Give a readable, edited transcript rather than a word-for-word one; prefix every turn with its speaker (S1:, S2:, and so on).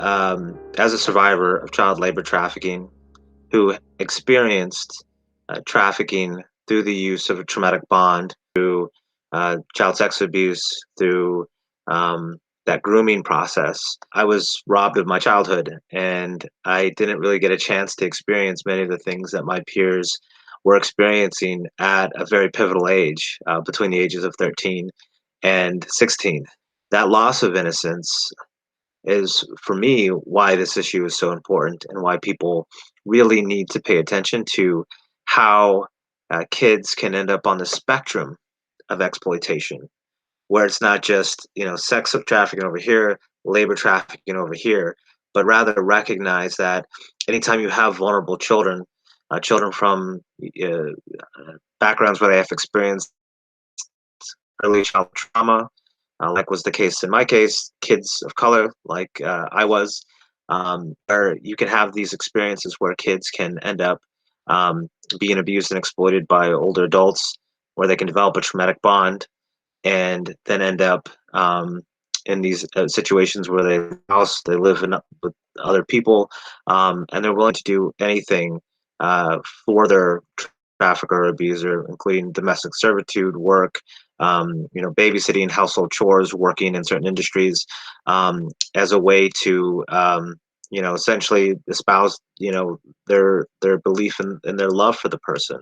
S1: As a survivor of child labor trafficking who experienced trafficking through the use of a traumatic bond, through child sex abuse, through that grooming process, I was robbed of my childhood and I didn't really get a chance to experience many of the things that my peers were experiencing at a very pivotal age, between the ages of 13 and 16. That loss of innocence is for me why this issue is so important and why people really need to pay attention to how kids can end up on the spectrum of exploitation, where it's not just sex trafficking over here, labor trafficking over here, but rather recognize that anytime you have vulnerable children, children from backgrounds where they have experienced early childhood trauma, like was the case in my case, kids of color, like I was, where you can have these experiences where kids can end up being abused and exploited by older adults, where they can develop a traumatic bond and then end up in these situations where they live with other people, and they're willing to do anything for their trafficker or abuser, including domestic servitude, work, babysitting, household chores, working in certain industries, as a way to essentially espouse their belief in their love for the person.